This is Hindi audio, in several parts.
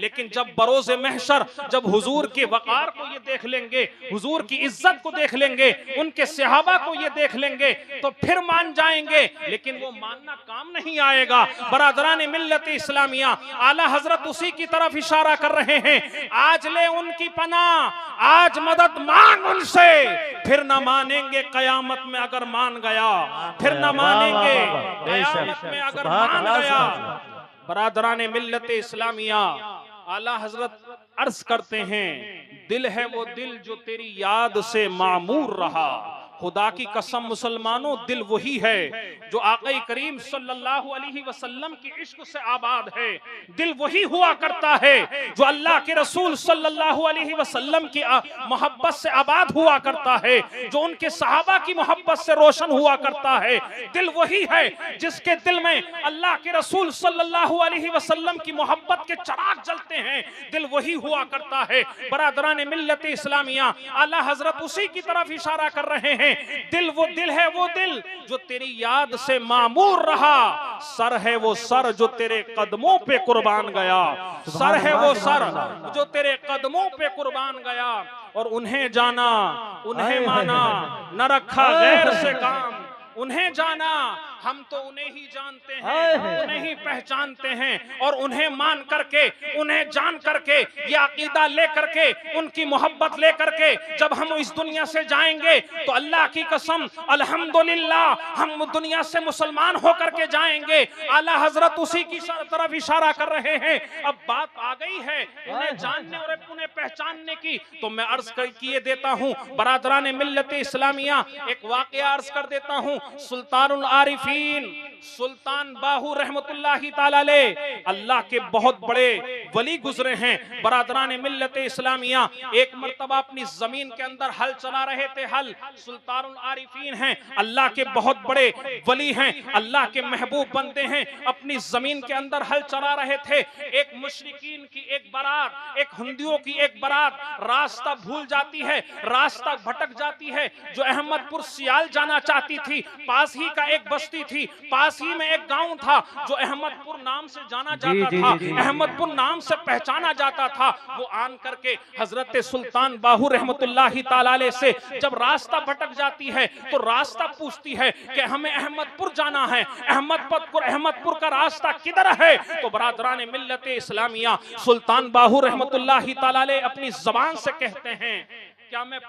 लेकिन जब बरोज़े महशर जब हुजूर के वक़ार को ये देख लेंगे, हुजूर की इज्जत को देख लेंगे, उनके सहाबा को ये देख लेंगे तो फिर मान जाएंगे। लेकिन वो मानना काम नहीं आएगा। बरादरान मिल्लत इस्लामिया, आला हजरत उसी की तरफ इशारा कर रहे हैं, आज ले उनकी पनाह, आज मदद मांग उनसे, फिर न मानेंगे कयामत में अगर मान गया, फिर न मानेंगे कयामत में अगर मान गया। बरादरान मिल्लत इस्लामिया, आला हजरत अर्ज करते हैं, दिल है वो दिल जो तेरी याद से मामूर रहा। खुदा की कसम मुसलमानों, दिल वही है जो आक़ा करीम सल्लल्लाहु अलैहि वसल्लम की इश्क से आबाद है। दिल वही हुआ करता है जो अल्लाह के रसूल सल्लल्लाहु अलैहि वसल्लम की मोहब्बत से आबाद हुआ करता है, जो उनके सहाबा की मोहब्बत से रोशन हुआ करता है। दिल वही है जिसके दिल में अल्लाह के रसूल सल्लल्लाहु अलैहि वसल्लम की मोहब्बत के चिराग जलते हैं। दिल वही हुआ करता है। बरादरान मिल्लत इस्लामिया, आला हजरत उसी की तरफ इशारा कर रहे हैं, दिल वो दिल है वो दिल जो तेरी याद से मामूर रहा। सर है वो सर जो तेरे कदमों पे कुर्बान गया। सर है वो सर जो तेरे कदमों पे कुर्बान गया। और उन्हें जाना उन्हें माना, न रखा गैर से काम। उन्हें जाना, हम तो उन्हें ही जानते हैं, उन्हें ही पहचानते हैं। और उन्हें मान करके, उन्हें जान करके, ये अकीदा ले करके, उनकी मोहब्बत ले करके जब हम इस दुनिया से जाएंगे तो अल्लाह की कसम अल्हम्दुलिल्लाह हम दुनिया से मुसलमान होकर के जाएंगे। आला हजरत उसी की तरफ इशारा कर रहे हैं। अब बात आ गई है उन्हें जानने और उन्हें पहचानने की, तो मैं अर्ज किए देता हूँ बरादरान मिल्लत इस्लामिया, एक वाक़या अर्ज कर देता हूँ। सुल्तानुल आरिफीन सुल्तान बाहू रहमतुल्लाहि ताला अलैह, अल्लाह के बहुत बड़े वली गुजरे हैं। बरादरान मिल्लत इस्लामिया एक मर्तबा अपनी जमीन के अंदर हल चला रहे थे। हल सुल्तानुल आरिफीन हैं, अल्लाह के बहुत बड़े वली हैं, अल्लाह के महबूब बनते हैं। अपनी जमीन के अंदर हल चला रहे थे। एक मुशरिकीन की एक बारात, एक हिंदुओं की एक बारात रास्ता भूल जाती है, रास्ता भटक जाती है। जो अहमदपुर सियाल जाना चाहती थी, पास ही का एक बस्ती थी, पास ही में एक गांव था जो अहमदपुर नाम से जाना जाता था, अहमदपुर नाम से पहचाना जाता था। वो आन करके हजरत सुल्तान बाहू रहमतुल्लाहि ताला अलैह से जब रास्ता भटक जाती है तो रास्ता पूछती है कि हमें अहमदपुर जाना है, अहमदपुर का रास्ता किधर है? तो बरादरान मिल्लत इस्लामिया सुल्तान बाहू रहमतुल्लाहि ताला अलैह अपनी जबान से कहते हैं, क्या मैं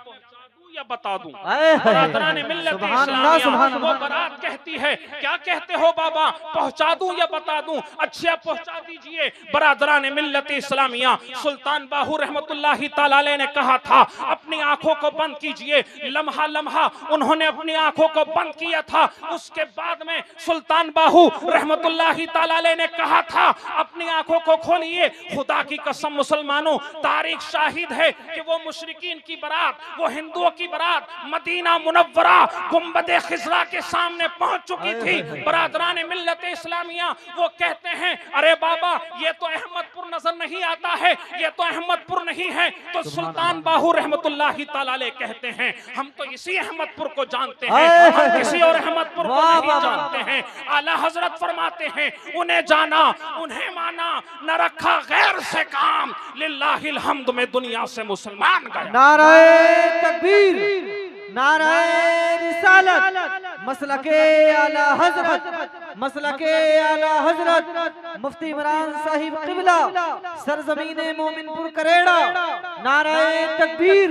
या बता दूं? बरादरान मिल्लत इस्लामिया वो बारात कहती है, क्या कहते हो बाबा, पहुंचा दूं या बता दूं? अच्छा पहुंचा दीजिए। बरादरान मिल्लत इस्लामिया सुल्तान बाहू रहमतुल्लाहि ताला अलैह ने कहा था, अपनी आंखों को बंद कीजिए। लम्हा लम्हा उन्होंने अपनी आंखों को बंद किया था। उसके बाद में सुल्तान बाहू रहमतुल्लाहि ताला अलैह ने कहा था, अपनी आंखों को खोलिए। खुदा की कसम मुसलमानों, तारीख शाहिद है कि वो मुशरिकीन की बारात, वो हिंदुओं की बारात मदीना मुनव्वरा गुंबदे खिजरा के सामने पहुंच चुकी थी। बरादरान मिल्लत इस्लामिया वो कहते हैं, अरे बाबा ये तो अहमदपुर नजर नहीं आता है, ये तो अहमदपुर नहीं है। तो सुल्तान बाहू रहमतुल्लाहि ताला अलैह कहते हैं, हम तो इसी अहमदपुर को जानते हैं, हम किसी और अहमदपुर को नहीं जानते हैं। आला हजरत फरमाते हैं, उन्हें जाना उन्हें माना, न रखा गैर से काम, लिल्लाहिल हम्द में दुनिया से मुसलमान गया। नाराए तकबीर, नाराए रिसालत, मसलके आला हजरत, मसलके आला हजरत मुफ्ती इमरान साहिब क़िबला, सरजमीने मोमिनपुर करेड़ा। नाराए तकबीर,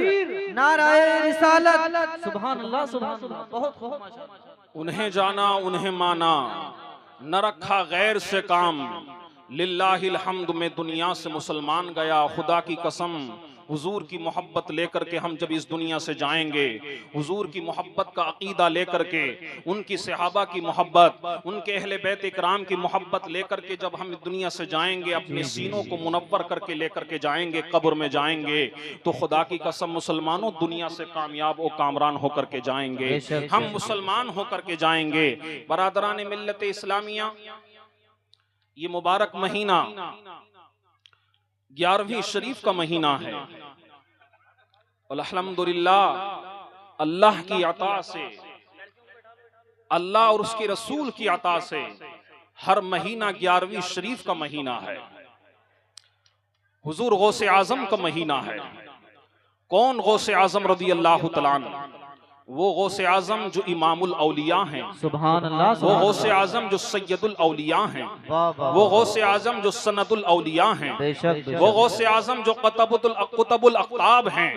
नाराए रिसालत, सुभान अल्लाह सुभान अल्लाह। बहुत खूब माशाअल्लाह। उन्हें जाना उन्हें माना, न रखा गैर से काम, लिल्लाहिल हम्द में दुनिया से मुसलमान गया। खुदा की कसम हुजूर की मोहब्बत लेकर के हम जब इस दुनिया से जाएंगे, हुजूर की मोहब्बत का अकीदा लेकर के, उनकी सहाबा की मोहब्बत, उनके अहले बैत इकराम की मोहब्बत लेकर के जब हम इस दुनिया से जाएंगे, अपने सीनों को मुनव्वर करके लेकर के जाएंगे, कब्र में जाएंगे, तो खुदा की कसम मुसलमानों दुनिया से कामयाब और कामरान होकर के जाएंगे, हम मुसलमान होकर के जाएंगे। बरादरान मिल्लत इस्लामिया, ये मुबारक महीना 11वीं शरीफ का महीना है। अल्हम्दुलिल्लाह अल्लाह की अता से, अल्लाह और उसके रसूल की अता से हर महीना 11वीं शरीफ का महीना है। हुजूर गौसे आजम का महीना है। कौन गौसे आजम रदी अल्लाह तआला अन्हु? वो गौसे आजम जो इमामुल औलिया हैं, सुभान अल्लाह, वो गौसे आजम जो सैयदुल औलिया हैं, वो गौसे आजम जो सनदुल औलिया हैं, वो गौसे आजम जो कुतुबुल अक़ताब हैं,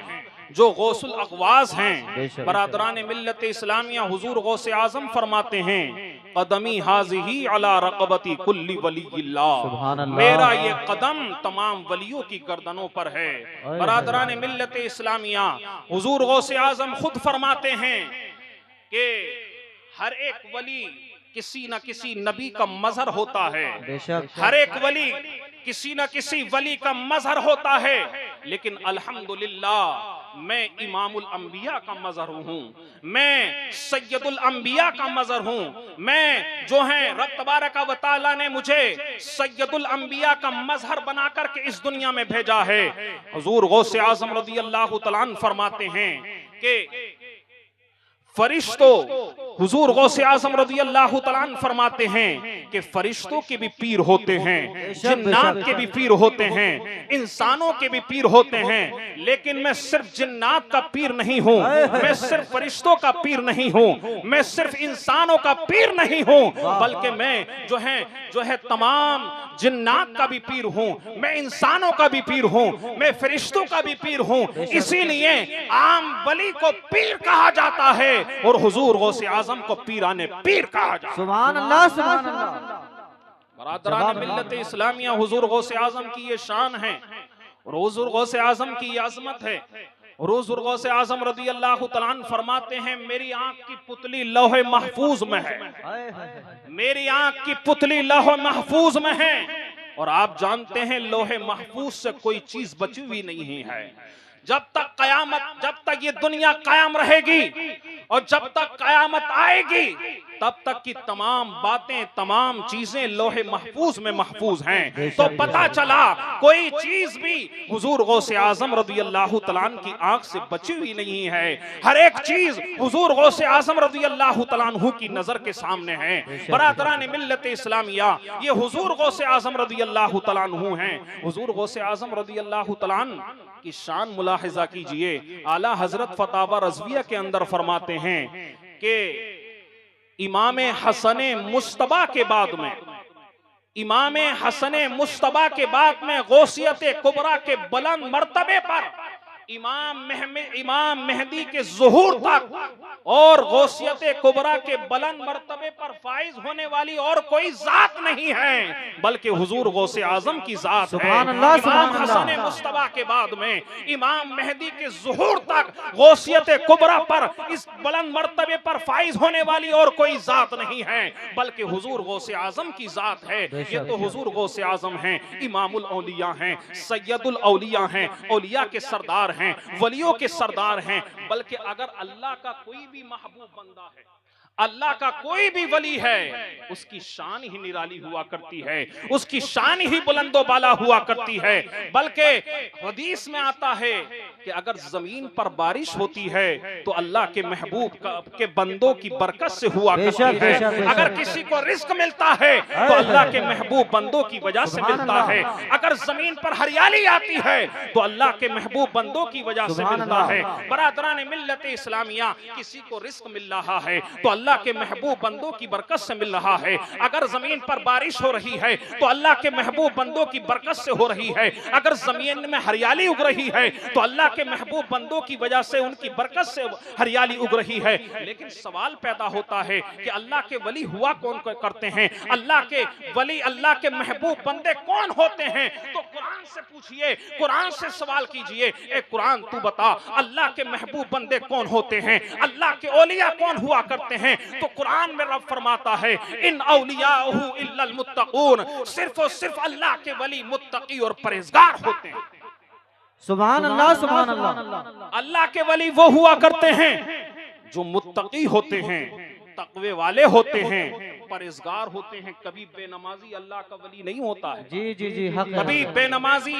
जो गौसुल अक़वास हैं। बरादरान मिल्लत इस्लामिया, हुजूर गौसे आजम फरमाते हैं, कदमी हाज़िही अला रक़बती कुल्ली वलीयिल्लाह, मेरा ये कदम तमाम वलियों की गर्दनों पर है। बरादरान मिल्लत इस्लामिया, हुजूर गौसे आजम खुद फरमाते हैं कि हर एक वली किसी न किसी नबी का मजहर होता है। हर एक वली किसी न किसी वली का मजहर होता है, लेकिन अल्हम्दुलिल्लाह मैं इमामुल अंबिया का मजहर हूँ, मैं सैयदुल अंबिया का मजहर हूँ। मैं जो है रब तबारक व तआला ने मुझे सैयदुल अंबिया का मजहर बना करके इस दुनिया में भेजा है। हुजूर गौसे आजम रज़ी अल्लाह तआला अन्हु फरमाते हैं कि फरिश्तों, हुजूर गौसे आजम रज़ी अल्लाह तआला अन्हु फरमाते हैं कि फरिश्तों के भी पीर होते हैं, जिन्नात के भी पीर होते हैं, इंसानों के भी पीर होते हैं, लेकिन मैं सिर्फ जिन्नात का पीर नहीं हूँ, मैं सिर्फ फरिश्तों का पीर नहीं हूँ, मैं सिर्फ इंसानों का पीर नहीं हूँ, बल्कि मैं जो है तमाम जिन्नात का भी पीर हूँ, मैं इंसानों का भी पीर हूँ, मैं फरिश्तों का भी पीर हूँ। इसीलिए आम वली को पीर कहा जाता है और हुजूर गौसे आजम को पीराने पीर कहा जाता है। सुभान अल्लाह, सुभान अल्लाह। बरादरान मिल्लत इस्लामिया, हुजूर गौसे आजम की ये शान है और हुजूर गौसे आजम की ये अजमत है। और हुजूर गौसे आजम रज़ी अल्लाह तआला अन्हु फरमाते हैं, मेरी आंख की पुतली लौहे महफूज में है, मेरी आंख की पुतली लौहे महफूज में है। और आप जानते हैं लोहे महफूज से कोई चीज बची हुई नहीं है। जब तक ये दुनिया कायम रहेगी और जब तक कयामत आएगी, तब तक की तमाम बातें, तमाम चीजें लोहे महफूज में महफूज हैं। तो पता चला कोई चीज भी हुजूर गौसे आजम रज़ी अल्लाह तआला अन्हु की आंख से बची हुई नहीं है। हर एक चीज हुजूर गौसे आजम रज़ी अल्लाह तआला अन्हु की नजर के सामने है। बरादरान मिल्लत इस्लामिया, ये हुजूर गौसे आजम रज़ी अल्लाह तआला अन्हु हैं। हुजूर गौसे आजम रज़ी अल्लाह तआला अन्हु की शान मुलाहिजा कीजिए। आला हजरत फतावा रज़विया के अंदर फरमाते हैं कि इमाम हसन मुस्तबा के बाद में, इमाम हसन मुस्तबा के बाद में गौसियत कुबरा के बुलंद मर्तबे पर इमाम मेहदी के ज़ुहूर तक और गौसियत कुबरा के बुलंद मर्तबे पर फाइज होने वाली और कोई जात नहीं है, बल्कि हुजूर गौसे आजम की जात है। इमाम हसन मुस्तबा के बाद में इमाम मेहदी के ज़ुहूर तक गौसियत कुबरा पर इस बुलंद मर्तबे पर फाइज होने वाली और कोई जात नहीं है, बल्कि हुजूर गौसे आजम की जात है। ये तो हुजूर गौसे आजम हैं, इमामुल औलिया हैं, सैयदुल औलिया हैं, औलिया के सरदार हैं, वलियों के सरदार हैं। बल्कि अगर अल्लाह का कोई भी महबूब बंदा है, अल्लाह का कोई भी वली है, उसकी शान ही निराली हुआ करती है, उसकी शान ही बुलंदो बाला हुआ करती है। बल्कि हदीस में आता है कि अगर जमीन पर बारिश होती है तो अल्लाह के महबूब के बंदों की बरकत से हुआ करती है। अगर किसी को रिस्क मिलता है तो अल्लाह के महबूब बंदों की वजह से मिलता है। अगर जमीन पर हरियाली आती है तो अल्लाह के महबूब बंदों की वजह से मिलता है। बरादरान मिल्लत इस्लामिया, किसी को रिस्क मिल रहा है तो अल्लाह के महबूब बंदों की बरकत से मिल रहा है। अगर जमीन पर बारिश हो रही है तो अल्लाह के महबूब बंदों की बरकत से हो रही है। अगर जमीन में हरियाली उग रही है तो अल्लाह के महबूब बंदों की वजह से, उनकी बरकत से हरियाली उग रही है। लेकिन सवाल पैदा होता है कि अल्लाह के वली हुआ कौन करते हैं, अल्लाह के वली, अल्लाह के महबूब बंदे कौन होते हैं? तो कुरान से पूछिए, कुरान से सवाल कीजिए, ए कुरान तू बता अल्लाह के महबूब बंदे कौन होते हैं, अल्लाह के औलिया कौन हुआ करते हैं? तो कुरान में रब फरमाता है, इन औलियाहु इल्लल मुत्तकून, सिर्फ और सिर्फ अल्लाह के वली मुत्तकी और परहेजगार होते हैं। सुभान अल्लाह, सुभान अल्लाह। अल्लाह के वली वो हुआ करते हैं जो मुत्तकी होते हैं, तकवे वाले होते हैं, परहेजगार होते हैं। कभी बेनमाजी अल्लाह का वली नहीं होता है। जी जी जी, हक। कभी बेनमाजी,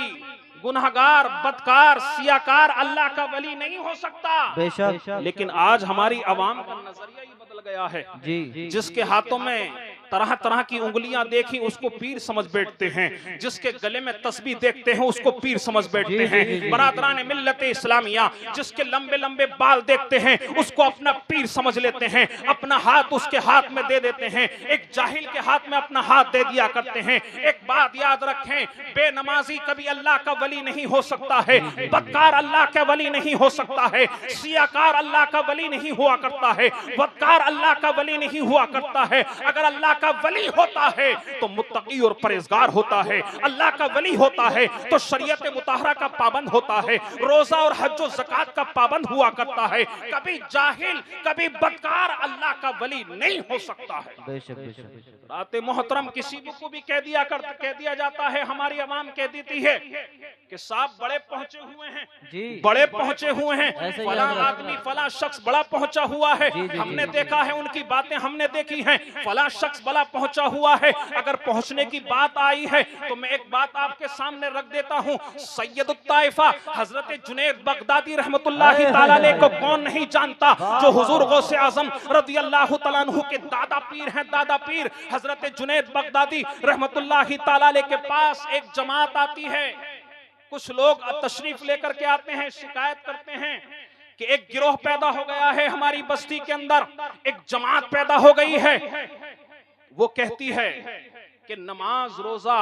गुनहगार, बदकार, सियाकार अल्लाह का वली नहीं हो सकता। बेशक। लेकिन आज हमारी आवाम का नजरिया ही बदल गया है। जी, जिसके हाथों में तरह तरह की उंगलियां देखी उसको पीर समझ बैठते हैं, जिसके गले में तस्बीह देखते हैं उसको पीर समझ बैठते हैं। बरादरान मिल्लत इस्लामिया जिसके लंबे लंबे बाल देखते हैं उसको अपना पीर समझ लेते हैं, अपना हाथ उसके हाथ में दे देते हैं। एक जाहिल के हाथ में अपना हाथ दे दिया करते हैं। एक बात याद रखें, बेनमाजी कभी अल्लाह का वली नहीं हो सकता है, बदकार अल्लाह का वली नहीं हो सकता है, सियाकार अल्लाह का वली नहीं हुआ करता है, बदकार अल्लाह का वली नहीं हुआ करता है। अगर अल्लाह का वली होता है तो मुत्तकी और परहेजगार होता है, अल्लाह का वली होता है तो शरीयत मुताहरा का पाबंद होता है, रोजा और हज और ज़कात का पाबंद हुआ करता है। कभी जाहिल कभी बदकार अल्लाह का वली नहीं हो सकता है। बेशक बेशक। रात मोहतरम किसी को भी कह दिया जाता है, हमारी आवाम कह देती है कि साहब बड़े पहुंचे हुए हैं जी, बड़े पहुंचे हुए हैं, ऐसे ही फला याद रखना। आदमी फला शख्स बड़ा पहुंचा हुआ है, जी, जी, हमने जी। देखा है, उनकी बातें हमने देखी हैं, फला शख्स बड़ा पहुंचा हुआ है। अगर पहुंचने की बात आई है तो मैं एक बात आपके सामने रख देता हूं, सैयदुत ताइफा हजरत जुनैद बगदादी रहमतुल्लाहि ताला अलैह को कौन नहीं जानता, जो हुजूर गौसे आजम रदियल्लाहु तआला अन्हु के दादा पीर हैं, दादा पीर हजरत जुनैद बगदादी रहमतुल्लाहि ताला अलैह के पास एक जमात आती है। कुछ लोग तशरीफ लेकर के आते हैं, शिकायत करते हैं कि एक गिरोह पैदा हो गया है हमारी बस्ती के अंदर, एक जमात पैदा हो गई है। वो कहती है कि नमाज रोजा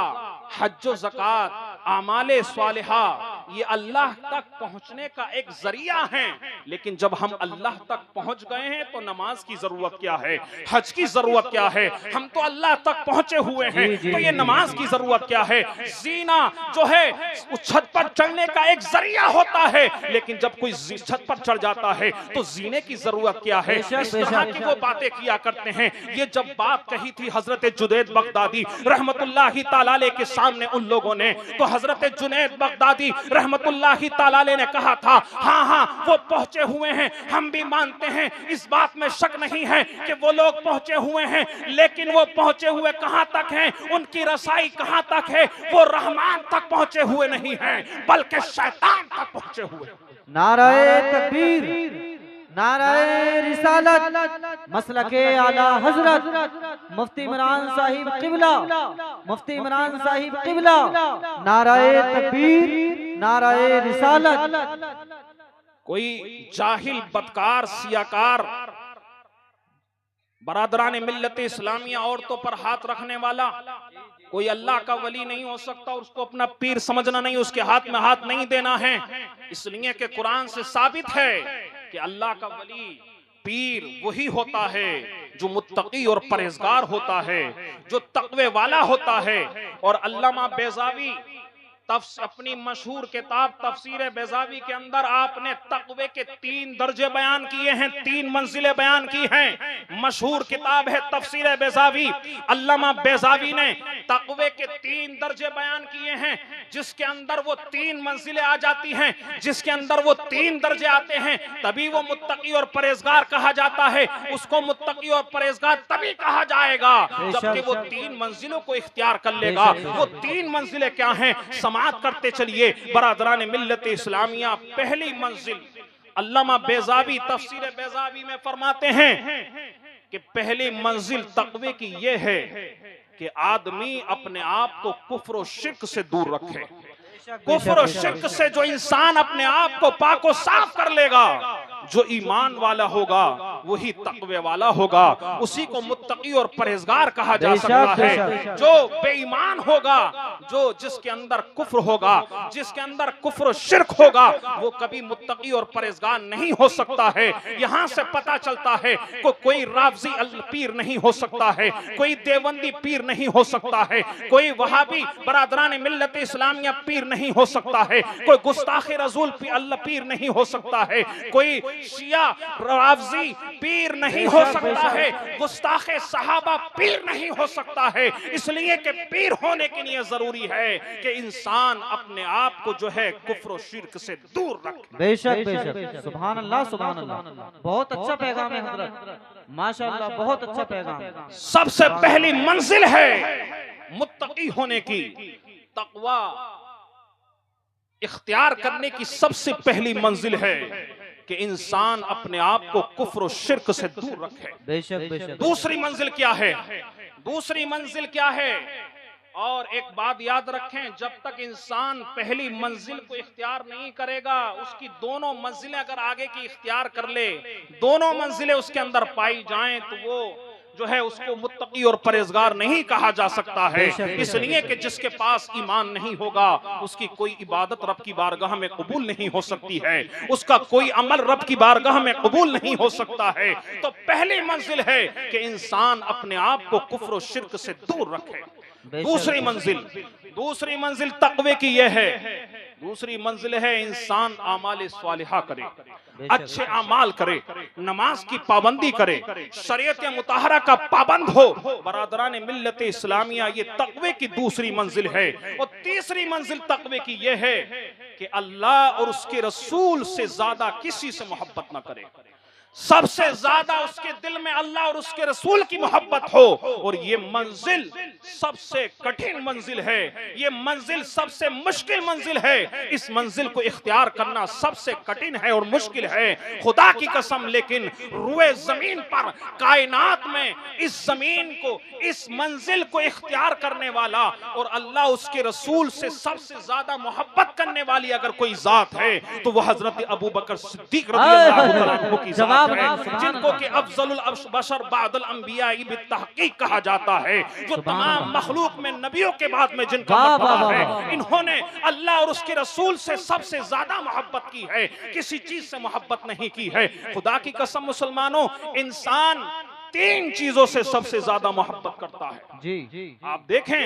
हज व ज़कात आमाले स्वालिहा ये अल्लाह तक पहुंचने का एक जरिया है, लेकिन जब हम अल्लाह तक पहुंच गए हैं तो नमाज की जरूरत क्या है, हज की जरूरत क्या है, हम तो अल्लाह तक पहुंचे हुए हैं तो ये नमाज की जरूरत क्या है। जीना जो है उस छत पर चढ़ने का एक जरिया होता है, लेकिन जब कोई छत पर चढ़ जाता है तो जीने की जरूरत क्या है। इस तरह की वो बातें किया करते हैं। ये जब बात कही थी हजरत जुनैद बगदादी रहमतुल्लाहि ताला अलैह के सामने उन लोगों ने, तो हजरत जुनैद बगदादी रहमतुल्लाहि ताला अलैह ने कहा था, हाँ हाँ वो पहुंचे हुए हैं, हम भी मानते हैं, इस बात में शक नहीं है कि वो लोग पहुंचे हुए हैं, लेकिन वो पहुंचे हुए कहां तक हैं, उनकी रसाई कहां तक है, वो रहमान तक पहुंचे हुए नहीं हैं बल्कि शैतान तक पहुंचे हुए। नाराए तकबीर, नाराए रिसालत, मसलके आला हजरत मुफ्ती इमरान साहिब किबला, मुफ्ती इमरान साहिब किबला, नाराए तकबीर, नाराए रिसालत। कोई जाहिल बदकार सियाकार बरादरान मिल्लत इस्लामिया औरतों पर हाथ रखने वाला कोई अल्लाह का वली नहीं हो सकता, उसको अपना पीर समझना नहीं, उसके हाथ में हाथ नहीं देना है। इसलिए कि कुरान से साबित है कि अल्लाह का वली पीर वही होता है जो मुत्तकी और परहेजगार होता है, जो तकवे वाला होता है। और अल्लामा बेज़ावी अपनी मशहूर किताब तफसीर बेज़ावी के अंदर आपने तकवे के 3 दर्जे बयान किए हैं, 3 मंजिलें बयान की हैं। मशहूर किताब है तफसीर बेज़ावी। अल्लामा बेज़ावी ने तकवे के 3 दर्जे बयान किए हैं, जिसके अंदर वो 3 मंजिलें आ जाती हैं, जिसके अंदर वो 3 दर्जे आते हैं, तभी वो मुत्तकी और परहेजगार कहा जाता है। उसको मुत्तकी और परहेजगार तभी कहा जाएगा जबकि वो 3 मंजिलों को इख्तियार कर लेगा। वो 3 मंजिलें क्या हैं, करते चलिए बरादरान मिल्लत इस्लामिया। पहली मंजिल अल्लामा बेज़ावी तफसीर बेज़ावी में फरमाते हैं कि पहली मंजिल तकवे की ये है कि आदमी अपने आप को कुफ्र और शिर्क से दूर रखे। कुफ्र और शिर्क से जो इंसान अपने आप को पाको साफ कर लेगा, जो ईमान वाला होगा वही तकवे वाला होगा, उसी को मुत्तकी और परहेजगार कहा जा सकता है। जो बेईमान होगा, जो जिसके अंदर कुफ्र होगा, जिसके अंदर कुफ्र और शिर्क होगा, वो कभी मुत्तकी और परहेजगार नहीं हो सकता है। यहाँ से पता चलता है कोई रावजी पीर नहीं हो सकता है, कोई देवबंदी पीर नहीं हो सकता है, कोई वहाबी बरादरान मिल्लत इस्लामिया पीर नहीं हो सकता है, कोई गुस्ताखे रसूल पीर नहीं हो सकता है, कोई शिया रावजी पीर नहीं हो सकता है, गुस्ताखे सहाबा पीर नहीं हो सकता है। इसलिए कि पीर होने के लिए जरूरी है कि इंसान अपने आप को जो है कुफ्र और शिर्क से दूर रखे। बेशक बेशक, सुभान अल्लाह सुभान अल्लाह। बहुत अच्छा पैगाम है हजरत, माशाअल्लाह, बहुत अच्छा पैगाम। सबसे पहली मंजिल है मुत्तकी होने की, तकवा इख्तियार करने की सबसे पहली मंजिल है कि इंसान अपने आप को कुफ्र और शिर्क से दूर रखे। बेशक बेशक। दूसरी मंजिल क्या है? दूसरी मंजिल क्या है? और एक बात याद रखें, जब तक इंसान पहली मंजिल को इख्तियार नहीं करेगा, उसकी दोनों मंजिलें अगर आगे की इख्तियार कर ले, दोनों मंजिलें उसके अंदर पाई जाएं, तो वो जो है उसको मुत्तकी और परहेजगार नहीं कहा जा सकता है। इसलिए कि जिसके पास ईमान नहीं होगा, उसकी कोई इबादत रब की बारगाह में कबूल नहीं हो सकती है, उसका कोई अमल रब की बारगाह में कबूल नहीं हो सकता है। तो पहली मंजिल है कि इंसान अपने आप को कुफ्र और शिर्क से दूर रखे। दूसरी मंजिल तक़वे की यह है, दूसरी मंजिल है इंसान आमाल स्वालिहा करे, अच्छे अमाल करे, नमाज की पाबंदी करे, शरीयत मुताहरा का पाबंद हो। बरादरान मिल्लत इस्लामिया, ये तक़वे की दूसरी मंजिल है। और तीसरी मंजिल तक़वे की यह है कि अल्लाह और उसके रसूल से ज्यादा किसी से मोहब्बत ना करे, सबसे ज्यादा उसके दिल में अल्लाह और उसके रसूल की मोहब्बत हो। और ये मंजिल सबसे कठिन मंजिल है, ये मंजिल सबसे मुश्किल मंजिल है। इस मंजिल को इख्तियार करना सबसे कठिन है और मुश्किल है, खुदा की कसम। लेकिन रुए जमीन पर, कायनात में, इस जमीन को, इस मंजिल को इख्तियार करने वाला और अल्लाह उसके रसूल से सबसे ज्यादा मोहब्बत करने वाली अगर कोई जात है, तो वह हजरत अबू बकर सिद्दीक रज़ियल्लाहु तआला अन्हु की जात है, जिनको कि अफजलुल बशर बादल अंबिया बित्तहकीक कहा जाता है, जो तमाम मखलूक में नबियों के बाद में जिनका मर्तबा है। इन्होंने अल्लाह और उसके रसूल से सबसे ज्यादा मोहब्बत की है, किसी चीज से मोहब्बत नहीं की है। खुदा की कसम मुसलमानों, इंसान तीन चीजों से सबसे ज्यादा मोहब्बत करता है। जी आप देखें,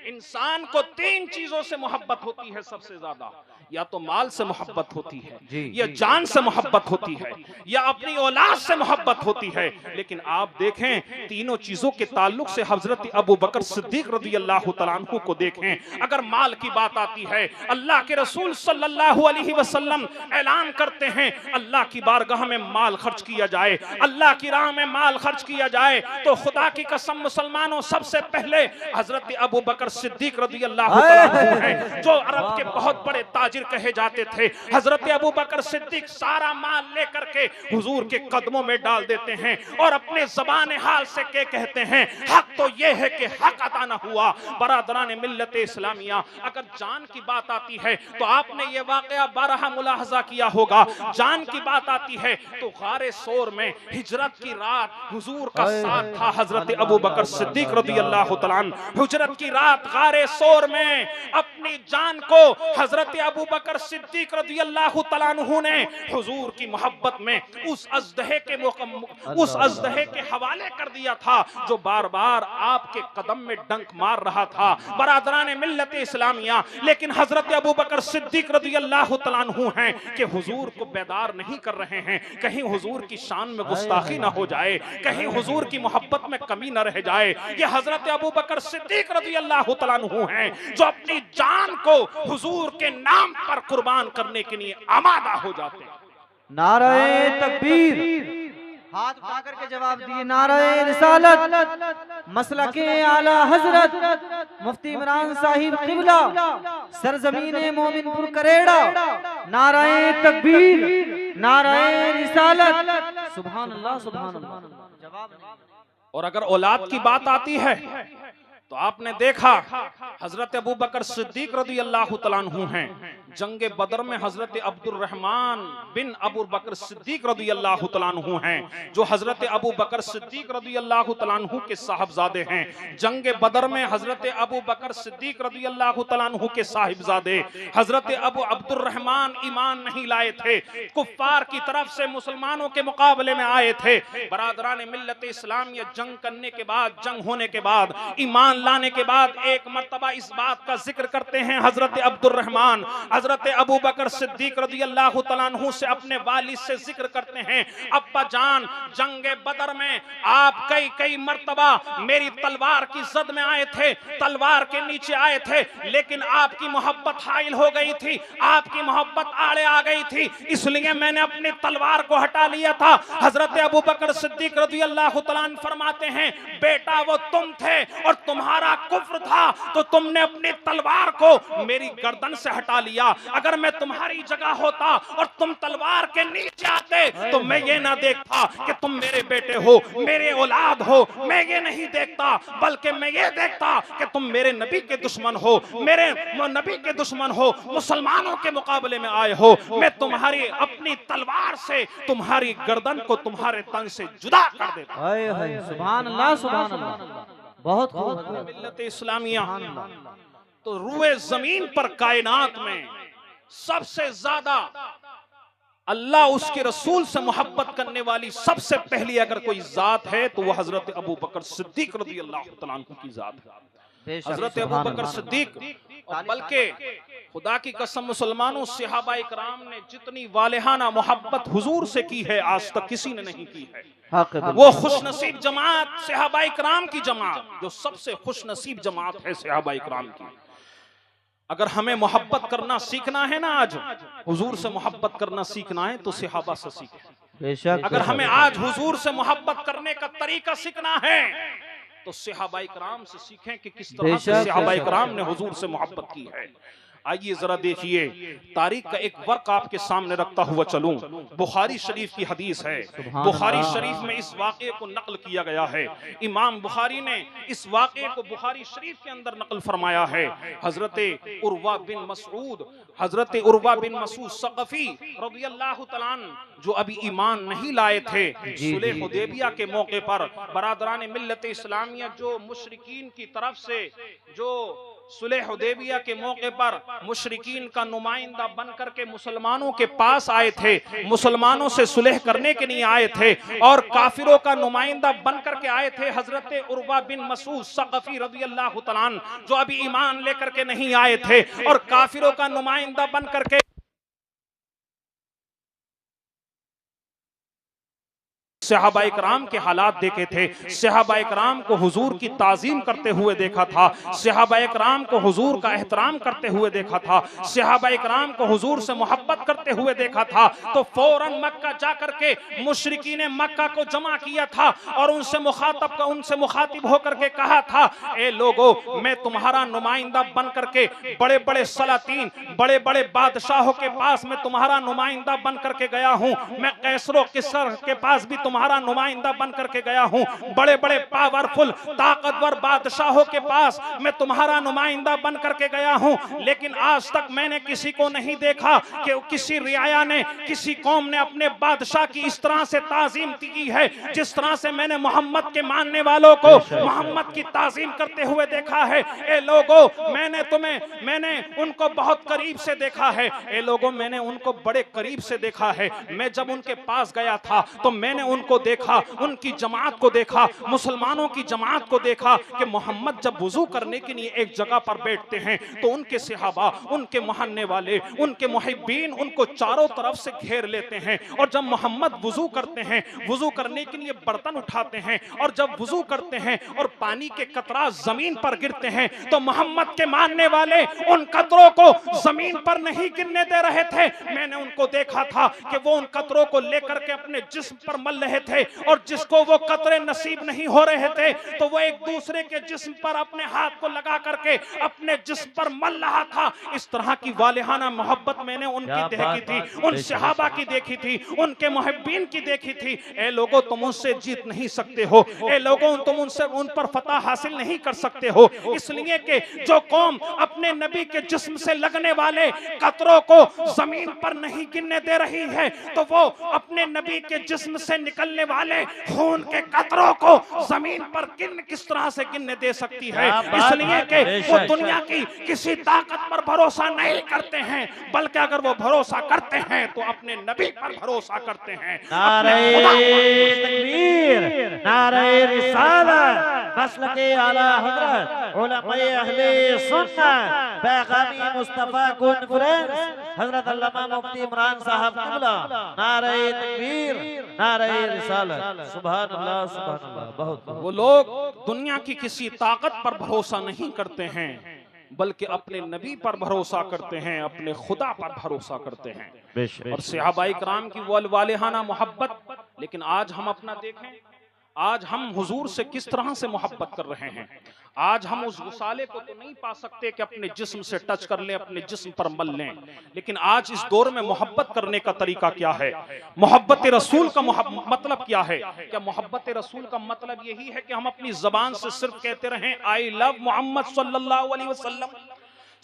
इंसान को तीन चीजों से मोहब्बत होती है सबसे ज्यादा। या तो माल से मोहब्बत होती है, या जान से मोहब्बत होती है, या अपनी औलाद से मोहब्बत होती है। लेकिन आप देखें, तीनों चीजों के ताल्लुक से हजरत अबू बकर सिद्दीक रज़ियल्लाहु तआला अन्हु को देखें। अगर माल की बात आती है, अल्लाह के रसूल सल्लल्लाहु अलैहि वसल्लम ऐलान करते हैं अल्लाह की बारगाह में माल खर्च किया जाए, अल्लाह की राह में माल खर्च किया जाए। तो खुदा की कसम मुसलमानों, सबसे पहले हजरत अबू बकर सिद्दीक रज़ियल्लाहु तआला अन्हु हैं, जो अरब के बहुत बड़े ताजिर कहे जाते थे। हजरत अबू बकर सिद्दीक सारा माल लेकर के हुजूर के कदमों में डाल देते हैं और अपने ज़बान हाल से के कहते हैं, हक तो ये है कि हक अता न हुआ। बरादरान मिल्लत इस्लामिया, अगर जान की बात आती है तो आपने ये वाकया बारहा मुलाहजा किया होगा। जान की बात आती है तो गारे सोर में हिजरत की रात हुजूर का साथ था हजरत अबू बकर सिद्दीक रज़ियल्लाहु तआला अन्हु। हिजरत की रात गारे सोर में अपनी जान को हजरत अबू बकर सिद्दीक रज़ियल्लाहु तआला अन्हु ने हुजूर की मोहब्बत में उस अजदहे के हवाले कर दिया था, जो बार बार आपके कदम में डंक मार रहा था। बरादरान मिल्लत इस्लामिया, लेकिन हजरत अबू बकर सिद्दीक रज़ियल्लाहु तआला अन्हु हैं कि हुजूर को बेदार नहीं कर रहे हैं, कहीं हुजूर की शान में गुस्ताखी ना हो जाए, कहीं हुजूर की मोहब्बत में कमी न रह जाए। ये हजरत अबू बकर सिद्दीक रज़ियल्लाहु तआला अन्हु हैं, जो अपनी जान को हुजूर के नाम पर कुर्बान करने के लिए आमादा हो जाते हैं। नारे तकबीर, हाथ उठा करके जवाब दिए, नारे रिसालत, मसलके आला हजरत मुफ्ती इमरान साहिब किबला, सरजमीन मोमिनपुर करेड़ा, नारे तकबीर, नारे रिसालत, सुभान अल्लाह सुभान अल्लाह। और अगर औलाद की बात आती है तो आपने देखा हजरत अबू बकर सिद्दीक रज़ियल्लाहु तआला अन्हु हैं, जंगे बदर में हजरत अब्दुर रहमान बिन अबू बकर सिद्दीक रज़ियल्लाहु तआला अन्हु हैं, जो हजरत अबू बकर सिद्दीक रज़ियल्लाहु तआला अन्हु के साहबजादे हैं। जंगे बदर में हजरत अबू बकर सिद्दीक रज़ियल्लाहु तआला अन्हु के साहिबजादे हजरत अबू अब्दुर रहमान ईमान नहीं लाए थे, कुफ्फार की तरफ से मुसलमानों के मुकाबले में आए थे। बरादरान मिल्लत इस्लामिया, जंग करने के बाद, जंग होने के बाद, ईमान लाने के बाद एक मर्तबा इस बात का जिक्र करते हैं हजरत अब्दुर रहमान, हजरत अबू बकर सिद्दीक रज़ियल्लाहु तआला अन्हु से अपने वालिद से जिक्र करते हैं, अब्बा जान, जंगे बदर में आप कई कई मर्तबा मेरी तलवार की जद में आए थे, तलवार के नीचे आए थे, लेकिन आपकी मोहब्बत हाइल हो गई थी, आपकी मोहब्बत आड़े आ गई थी, इसलिए मैंने अपनी तलवार को हटा लिया था। हजरत अबू बकर सिद्दीक रज़ियल्लाहु तआला अन्हु फरमाते हैं, बेटा वो तुम थे और तुम्हारे तुम्हारा कुफ्र था तो तुमने अपनी तलवार को मेरी गर्दन से हटा लिया। अगर मैं तुम्हारी जगह होता और तुम तलवार के नीचे आते तो मैं ये ना देखता कि तुम मेरे बेटे हो, मेरे औलाद हो, मैं ये नहीं देखता, बल्कि मैं ये देखता कि तुम मेरे नबी के दुश्मन हो, मेरे नबी के दुश्मन हो, मुसलमानों के मुकाबले में आए हो। मैं तुम्हारी अपनी तलवार से तुम्हारी गर्दन को तुम्हारे तन से जुदा कर देता। सुभान अल्लाह, सुभान अल्लाह, बहुत खूब। मिल्लत इस्लामिया तो रूए जमीन पर कायनात में सबसे ज्यादा अल्लाह उसके रसूल से मोहब्बत करने वाली सबसे पहली अगर कोई जात है तो वह हजरत अबू बकर सिद्दीक रज़ी अल्लाह तआला अन्हु की जात है। हजरत अबू बकर सिद्दीक, और बल्कि खुदा की कसम मुसलमानों सहाबा इकराम ने जितनी वालिहाना मोहब्बत हुजूर से की है आज तक किसी ने नहीं की है। वो खुशनसीब जमात सहाबा इकराम की जमात जो सबसे खुशनसीब जमात है सहाबा इकराम की। अगर हमें मोहब्बत करना सीखना है ना, आज हुजूर से मोहब्बत करना सीखना है तो सहाबा से सीखें। अगर हमें आज हुजूर से मोहब्बत करने का तरीका सीखना है तो सहाबा इकराम से सीखें कि किस तरह से सहाबा इकराम ने हुजूर से मोहब्बत की है। आइए जरा देखिए, तारीख का एक वर्क आपके सामने रखता हुआ चलूं। बुखारी शरीफ की हदीस है। बुखारी शरीफ में इस वाक़े को नकल किया गया है। इमाम बुखारी ने इस वाक़े को बुखारी शरीफ के अंदर नकल फरमाया है। हजरत उर्वा बिन मसूद सक़फ़ी रज़ियल्लाहु तआला अन्हु जो अभी ईमान नहीं लाए थे, सुलह हुदैबिया के मौके पर बरादरान मिल्लत इस्लामिया जो मुशरिकीन की तरफ से जो सुलह हुदैबिया के मौके पर मुशरिकीन का नुमाइंदा बनकर के मुसलमानों के पास आए थे, मुसलमानों से सुलह करने के लिए आए थे, और काफिरों का नुमाइंदा बनकर के आए थे हजरत उर्वा बिन मसूद सक़फ़ी रज़ियल्लाहु तआला अन्हु जो अभी ईमान लेकर के नहीं आए थे, और काफिरों का नुमाइंदा बनकर के सहाबा इकराम के हालात देखे थे। सहाबा इकराम को हुजूर की ताजीम करते हुए देखा था, सहाबा इकराम को हुजूर का एहतराम करते हुए देखा था, सहाबा इकराम को हुजूर से मोहब्बत करते हुए देखा था। तो फौरन मक्का जाकर के मुशरिकीन मक्का को जमा किया था और उनसे मुखातिब होकर के कहा था, ए लोगो, मैं तुम्हारा नुमाइंदा बन करके बड़े बड़े सलातीन, बड़े बड़े बादशाहों के पास मैं तुम्हारा नुमाइंदा बन करके गया हूँ, मैं कैसरो किसर के पास भी तुम्हारा नुमाइंदा बन करके गया हूं, बड़े बड़े पावरफुल ताकतवर बादशाहों के पास मैं तुम्हारा नुमाइंदा बन करके गया हूं, लेकिन आज तक मैंने किसी को नहीं देखा कि किसी रियाया ने, किसी कौम ने अपने बादशाह की इस तरह से ताजीम की है जिस तरह से मैंने मोहम्मद के मानने वालों को मोहम्मद की ताजीम करते हुए देखा है। ए लोगों, मैंने उनको बहुत करीब से देखा है, ए लोगों, मैंने उनको बड़े करीब से देखा है। मैं जब उनके पास गया था तो मैंने उनको देखा, उनकी जमात को देखा, मुसलमानों की जमात को देखा कि मोहम्मद जब वुजू करने के लिए एक जगह पर बैठते हैं तो उनके सहाबा, उनके मानने वाले, उनके मुहिब्बीन उनको चारों तरफ से घेर लेते हैं, और जब मोहम्मद वुजू करते हैं, वुजू करने के लिए बर्तन उठाते हैं, और जब वुजू करते हैं और पानी के कतरा जमीन पर गिरते हैं तो मोहम्मद के मानने वाले उन कतरों को जमीन पर नहीं गिरने दे रहे थे। मैंने उनको देखा था कि वो उन कतरों को लेकर के अपने जिस्म पर मल रहे थे, और जिसको वो कतरे नसीब नहीं हो रहे थे तो वो एक दूसरे के जिस्म पर अपने हाथ को लगा करके अपने जिस्म पर मल रहा था। इस तरह की वालिहाना मोहब्बत मैंने उनकी देखी थी, उन सहाबा की देखी थी, उनके मुहिब्बीन की देखी थी। ए लोगों, तुम उनसे जीत नहीं सकते हो, ए लोगों, तुम उनसे उन पर फतह हासिल नहीं कर सकते हो, इसलिए कि जो कौम अपने नबी के जिस्म से लगने वाले कतरों को जमीन पर नहीं गिरने दे रही है तो वो अपने नबी के जिस्म से निकलने वाले खून के कतरों को जमीन पर किस तरह से गिनने दे सकती है। इसलिए कि वो दुनिया की किसी ताकत पर भरोसा नहीं करते हैं, बल्कि अगर वो भरोसा करते हैं तो अपने नबी पर भरोसा करते हैं। नारे तकबीर, नारे रिसालत, मसलके आला हजरत, उलमाए अहले सुन्नत, पैगामी मुस्तफा कॉन्फ्रेंस, हजरत अल्लामा मुफ्ती इमरान साहब क़िबला, नारे तकबीर, नारे रिसालत, सुभान अल्लाह, सुभान अल्लाह। बहुत वो लोग दुनिया की किसी ताकत पर भरोसा नहीं करते हैं, बल्कि अपने नबी पर भरोसा करते हैं, अपने खुदा पर भरोसा करते हैं। और सहाबा इकराम की वालिहाना मोहब्बत, लेकिन आज हम अपना देखें, आज हम हुजूर से किस तरह से मोहब्बत कर रहे हैं। आज हम उस गुसाले को तो नहीं पा सकते कि अपने जिस्म से टच कर लें, अपने जिस्म पर मल लें, लेकिन आज इस दौर में मोहब्बत करने का तरीका क्या है, मोहब्बत रसूल का मतलब क्या है। क्या मोहब्बत रसूल का मतलब यही है कि हम अपनी जबान से सिर्फ कहते रहें आई लव मोहम्मद सल्लल्लाहु अलैहि वसल्लम,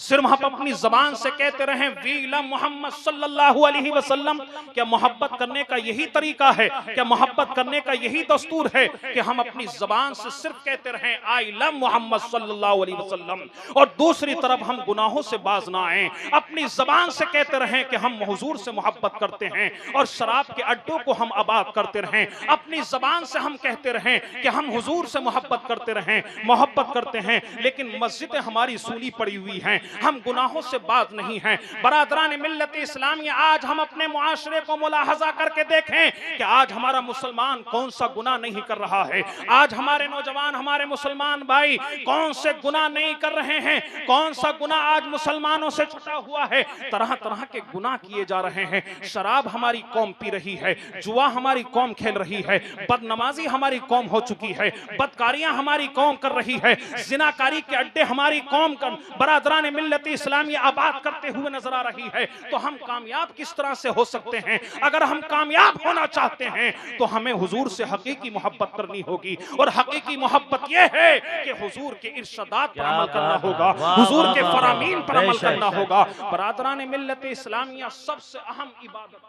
सिर्फ हम अपनी जबान से कहते रहें वी लव मोहम्मद सल्लल्लाहु अलैहि वसल्लम। क्या मोहब्बत करने का यही तरीका है, क्या मोहब्बत करने का यही दस्तूर है कि हम अपनी जबान से सिर्फ कहते रहें आई लव मोहम्मद सल्लल्लाहु अलैहि वसल्लम और दूसरी तरफ हम गुनाहों से बाज ना आए, अपनी जबान से कहते रहें कि हम हुजूर से मोहब्बत करते हैं और शराब के अड्डों को हम आबाद करते रहें, अपनी जबान से हम कहते रहें कि हम हुजूर से मोहब्बत करते रहें, मोहब्बत करते हैं, लेकिन मस्जिदें हमारी सूनी पड़ी हुई हैं, हम गुनाहों से बात नहीं हैं। बरादरान मिल्लत इस्लामी, आज हम अपने मुआशरे को मुलाहजा करके देखें कि आज हमारा मुसलमान कौन सा गुनाह नहीं कर रहा है, आज हमारे नौजवान, हमारे मुसलमान भाई कौन से गुनाह नहीं कर रहे हैं, कौन सा गुनाह आज मुसलमानों से छुटा हुआ है। तरह तरह के गुनाह किए जा रहे हैं, शराब हमारी कौम पी रही है, जुआ हमारी कौम खेल रही है, बदनमाजी हमारी कौम हो चुकी है, बदकारियां हमारी कौम कर रही है, जिनाकारी के अड्डे हमारी कौम कर बरादरान मिल्लत इस्लामी आबाद करते हुए नजर आ रही है। तो हम कामयाब किस तरह से हो सकते हैं? अगर हम कामयाब होना चाहते हैं तो हमें हुजूर से हकीकी मोहब्बत करनी होगी, और हकीकी मोहब्बत यह है कि हुजूर के इरशादात पर अमल करना होगा, हुजूर के फरामीन पर अमल करना होगा। बरादरान मिल्लत इस्लामिया, सबसे अहम इबादत,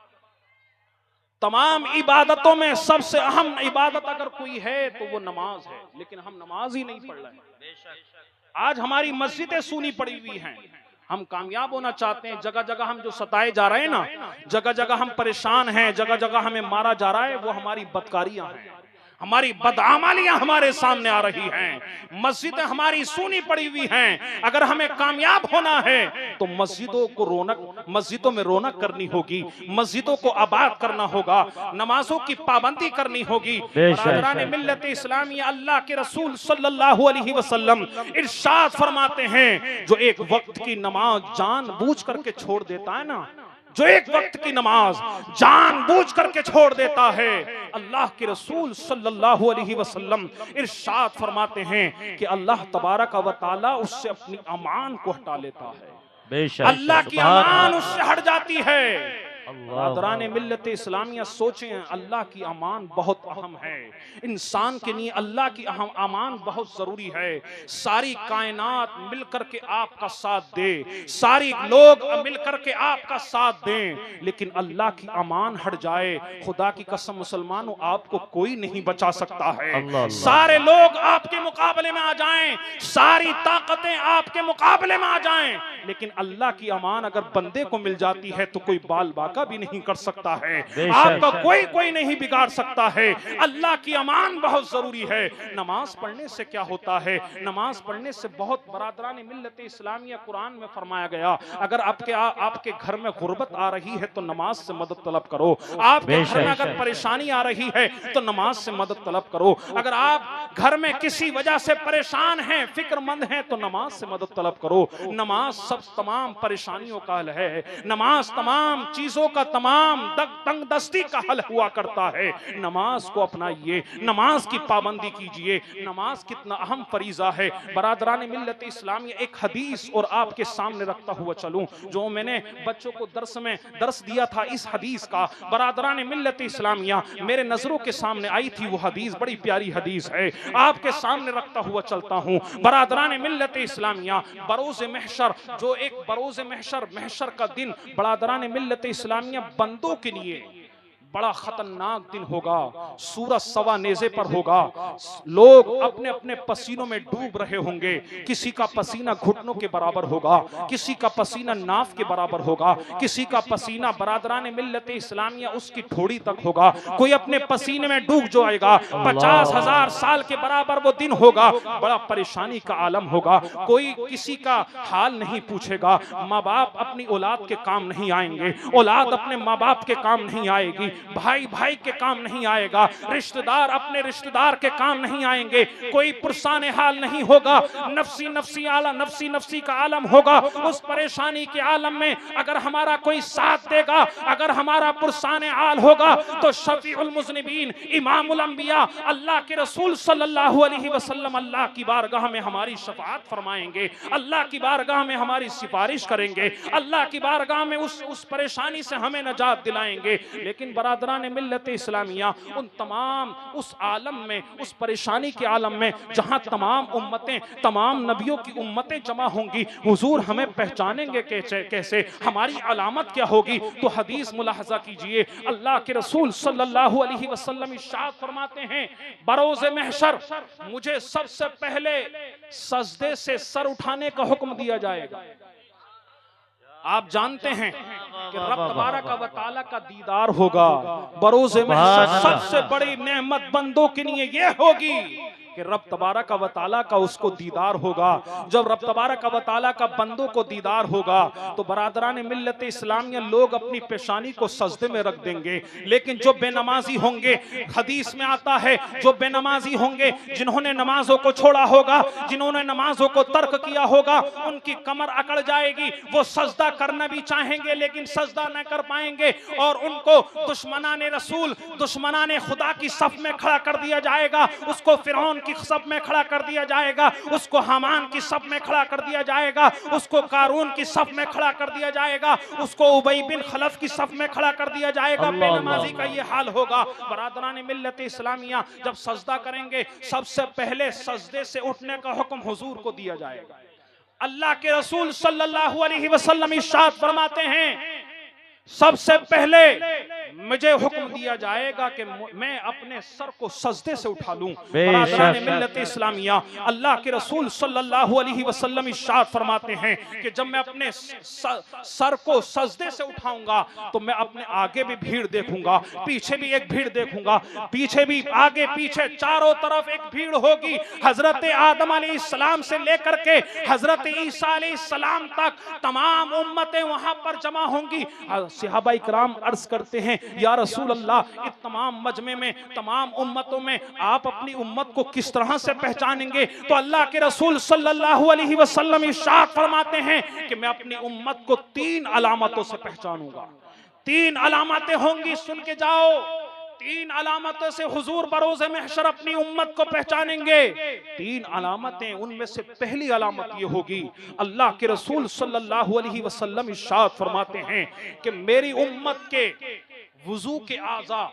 तमाम इबादतों में सबसे अहम इबादत अगर कोई है तो वो नमाज है, लेकिन हम नमाज ही नहीं पढ़ रहे हैं। आज हमारी मस्जिदें सूनी पड़ी हुई हैं। हम कामयाब होना चाहते हैं, जगह जगह हम जो सताए जा रहे हैं ना, जगह जगह हम परेशान हैं, जगह जगह हमें मारा जा रहा है, वो हमारी बदकारियां हैं, हमारी बदआमालियां हमारे सामने आ रही हैं, मस्जिदें हमारी सूनी पड़ी हुई हैं। अगर हमें कामयाब होना है तो मस्जिदों में रौनक करनी होगी, मस्जिदों को आबाद करना होगा, नमाजों की पाबंदी करनी होगी। बरादरान मिल्लत इस्लामी, अल्लाह के रसूल सल्लल्लाहु अलैहि वसल्लम इरशाद फरमाते हैं, जो एक वक्त की नमाज जानबूझ करके छोड़ देता है ना, जो एक वक्त की नमाज जानबूझ करके छोड़ देता है, अल्लाह के रसूल सल्लल्लाहु अलैहि वसल्लम इरशाद फरमाते हैं कि अल्लाह तबारक व तआला उससे अपनी अमान को हटा लेता है, अल्लाह की अमान उससे हट जाती है। बरादरान मिल्लत इस्लामिया, सोचें, अल्लाह की अमान बहुत अहम है, इंसान के लिए अल्लाह की अमान बहुत जरूरी है। सारी कायनात मिलकर के आपका साथ दे, सारी लोग मिलकर के आपका साथ दें, लेकिन अल्लाह की अमान हट जाए, खुदा की कसम मुसलमानों, आपको कोई नहीं बचा सकता है। सारे लोग आपके मुकाबले में आ जाएं, सारी ताकतें आपके मुकाबले में आ जाएं, लेकिन अल्लाह की अमान अगर बंदे को मिल जाती है तो कोई बाल बाका भी नहीं कर सकता है, आपका कोई नहीं बिगाड़ सकता है। अल्लाह की अमान बहुत जरूरी है। नमाज पढ़ने से क्या होता है? नमाज पढ़ने से बहुत, बरादरान मिल्लत इस्लामिया, कुरान में फरमाया गया, अगर आपके घर में गुर्बत आ रही है तो नमाज से मदद तलब करो, आपके घर में अगर परेशानी आ रही है तो नमाज से मदद तलब करो, अगर आप घर में किसी वजह से परेशान हैं, फिक्रमंद हैं, तो नमाज से मदद तलब करो। नमाज सब तमाम परेशानियों का हल है, नमाज तमाम चीजों का, तमाम तंगदस्ती का हल हुआ करता है। नमाज को अपनाइए, नमाज की पाबंदी कीजिए। नमाज कितना अहम फरीजा है। बरादरान मिल्लत इस्लामी, एक हदीस और आपके सामने रखता हुआ चलूं, जो मैंने बच्चों को दर्स दिया था, इस हदीस का बरादरान मिल्लत इस्लामिया मेरे नजरों के सामने आई थी। वो हदीस बड़ी प्यारी हदीस है, आपके सामने रखता हुआ चलता हूं। बरादरान मिल्लत इस्लामिया, बरोज़ महशर, जो एक बरोज़ महशर का दिन बरादरान मिल्लत इस्लामिया बंदों के लिए बड़ा खतरनाक दिन होगा। सूरज सवा नेज़े पर होगा, लोग अपने अपने पसीनों में डूब रहे होंगे। किसी का पसीना घुटनों के बराबर होगा, किसी का पसीना नाफ के बराबर होगा, किसी का पसीना, बरादरान मिल्लत इस्लामिया, उसकी ठोड़ी तक होगा। कोई अपने पसीने में डूब जाएगा। 50,000 साल के बराबर वो दिन होगा। बड़ा परेशानी का आलम होगा। कोई किसी का हाल नहीं पूछेगा। माँ बाप अपनी औलाद के काम नहीं आएंगे, औलाद अपने माँ बाप के काम नहीं आएगी। भाई भाई के काम नहीं आएगा, रिश्तेदार अपने रिश्तेदार के काम नहीं आएंगे, कोई पुरसाने हाल नहीं होगा, नफसी नफसी आलम, नफसी नफसी का आलम होगा। उस परेशानी के आलम में अगर हमारा कोई साथ देगा, अगर हमारा पुरसाने आल होगा, तो शफीउल मुज़निबीन, इमामुल अंबिया, अल्लाह के रसूल सल्लल्लाहु अलैहि वसल्लम अल्लाह की बारगाह में हमारी शफाअत फरमाएंगे, अल्लाह की बारगाह में हमारी सिफारिश करेंगे, अल्लाह की बारगाह में उस परेशानी से हमें नजात दिलाएंगे। लेकिन बरादरान मिल्लत इस्लामिया उन तमाम उस आलम में, उस परेशानी के आलम में जहां तमाम उम्मतें, तमाम नबियों की उम्मतें जमा होंगी, हुजूर हमें पहचानेंगे कैसे, हमारी अलामत क्या होगी? तो हदीस मुलाहजा कीजिए, अल्लाह के रसूल सल्लल्लाहु अलैहि वसल्लम इरशाद फरमाते हैं, बरोज़े महशर मुझे सबसे पहले सजदे से सर उठाने का हुक्म दिया जाएगा। आप जानते हैं कि रब तबारक व तआला का दीदार होगा। बरोज़े महशर सबसे बड़ी नेमत बंदों के लिए ये होगी कि रब तबारक व तआला का उसको दीदार होगा। जब रब तबारक व तआला का बंदों को दीदार होगा तो बरादरान मिल्लत इस्लामिया लोग अपनी पेशानी को सजदे में रख देंगे। लेकिन जो बेनमाजी होंगे, हदीस में आता है, जो बेनमाजी होंगे, जिन्होंने नमाजों को छोड़ा होगा, जिन्होंने नमाजों को तर्क किया होगा, उनकी कमर अकड़ जाएगी, वो सजदा करना भी चाहेंगे लेकिन सजदा न कर पाएंगे, और उनको दुश्मनाने रसूल, दुश्मनाने खुदा की सफ में खड़ा कर दिया जाएगा, उसको फिरौन की सफ में खड़ा कर दिया जाएगा, उसको हामान की सफ में खड़ा कर दिया जाएगा, उसको कारून की सफ में खड़ा कर दिया जाएगा, उसको उबई बिन खलफ की सफ में खड़ा कर दिया जाएगा। बेनमाजी का ये हाल होगा। बरादरान मिल्लत इस्लामिया जब सजदा करेंगे, सबसे पहले सजदे से उठने का हुक्म हुजूर को दिया जाएगा। अल्लाह के रसूल सल्लल्लाहु अलैहि वसल्लम इरशाद फरमाते हैं, सबसे पहले मुझे हुक्म दिया जाएगा कि मैं अपने सर को सजदे से उठा लूं। बरादरान मिल्लत इस्लामिया अल्लाह के रसूल सल्लल्लाहु अलैहि वसल्लम इरशाद फरमाते हैं कि जब मैं अपने सर को सजदे से उठाऊंगा तो मैं अपने आगे भी भीड़ देखूंगा, पीछे भी एक भीड़ देखूंगा, पीछे भी, आगे पीछे चारों तरफ एक भीड़ होगी। हजरत आदम अलैहिस्सलाम से लेकर के हजरत ईसा अलैहिस्सलाम तक तमाम उम्मतें वहां पर जमा होंगी। सहाबा इकराम अर्ज करते हैं, या रसूल अल्लाह, इस तमाम मजमे में, तमाम उम्मतों में आप अपनी उम्मत को किस तरह से पहचानेंगे? तो अल्लाह के रसूल सल्लल्लाहु अलैहि वसल्लम इरशाद फरमाते हैं कि मैं अपनी उम्मत को 3 अलामतों से पहचानूंगा। 3 अलामतें होंगी, सुन के जाओ। 3 अलामतों से हुजूर बरोज़े महशर अपनी उम्मत को पहचानेंगे। 3 अलामतें, उनमें से पहली अलामत ये होगी, अल्लाह के रसूल सल्लल्लाहु अलैहि वसल्लम इरशाद फरमाते हैं कि मेरी उम्मत के वुजू के आज़ा,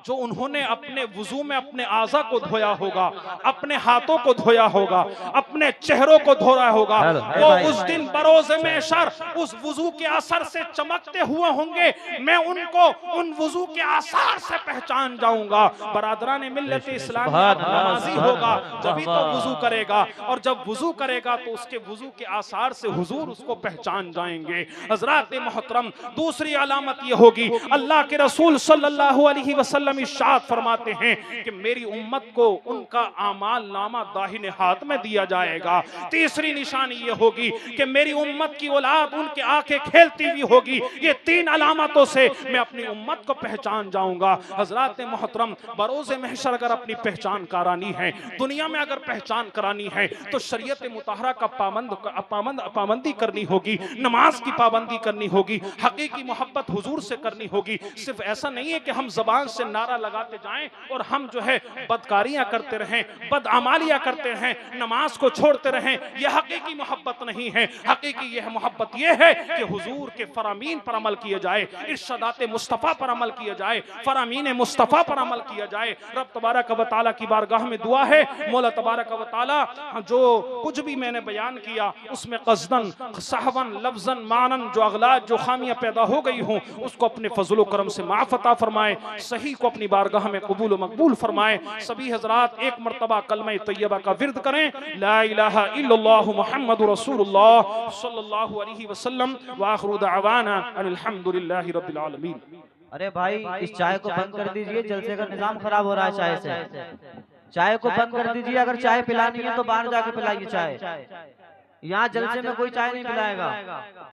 जो उन्होंने अपने वुजू में अपने आज़ा को धोया होगा, अपने हाथों को धोया होगा, अपने चेहरों को धोया होगा, वो उस दिन बरोज़े महशर उस वुजू के असर से चमकते हुए होंगे। मैं उनको उन वुजू के आसार से पहचान जाऊंगा। बरादरान मिल्लत इस्लामिया नमाजी होगा जभी तो वुजू करेगा, और जब वुजू करेगा तो उसके वुजू के आसार से हुजूर उसको पहचान जाएंगे। हज़रात मोहतरम, दूसरी अलामत ये होगी, अल्लाह के रसूल सल्लल्लाहु अलैहि वसल्लम इरशाद फरमाते हैं कि मेरी उम्मत को उनका आमाल नामा दाहिने हाथ में दिया जाएगा। तीसरी निशानी ये होगी कि मेरी उम्मत की औलाद उनके आंखें खेलती हुई होगी। ये 3 अलामतों से मैं अपनी उम्मत को पहचान जाऊंगा। हजरात मोहतरम, बरोज़े महशर अगर अपनी पहचान करानी है, दुनिया में अगर पहचान करानी है, तो शरीयत मुतहरा का पाबंदी करनी होगी, नमाज की पाबंदी करनी होगी, हकीकी मोहब्बत हुजूर से करनी होगी। सिर्फ ऐसा नहीं है कि हम जबान से नारा लगाते जाएं और हम जो है बदकारियां करते रहें, बदअमालियां करते रहें, नमाज को छोड़ते रहें। यह हकीकी मोहब्बत नहीं है। हकीकी यह मोहब्बत यह है कि हुजूर के फरामीन पर अमल किया जाए, इरशादात मुस्तफ़ा पर अमल किया जाए, फरामीन मुस्तफ़ा पर अमल किया जाए। रब तबारक व तआला की बारगाह में दुआ है, मौला तबारक व तआला जो कुछ भी मैंने बयान किया उसमें क़स्दन, सहवन, लफ्ज़न, मानन जो अगलात, जो खामियां पैदा हो गई हों, उसको अपने फजल व करम से माफ़ अता फरमाए, सही को अपनी बारगाह में कबूल व मकबूल फरमाए। सभी हजरात एक मरतबा कलमा तैयबा का विर्द करें, ला इलाहा इल्लल्लाहु मुहम्मदुर रसूलुल्लाह सल्लल्लाहु अलैहि वसल्लम व आखिरु दअवाना अल्हम्दुलिल्लाहि रब्बिल आलमीन। अरे भाई, इस चाय को बंद कर दीजिए, जलसे का निजाम खराब हो रहा है चाय से। चाय को बंद कर दीजिए। अगर चाय पिलानी है तो बाहर जाके पिलाइए चाय, यहाँ जलसे में कोई चाय नहीं पिलाएगा।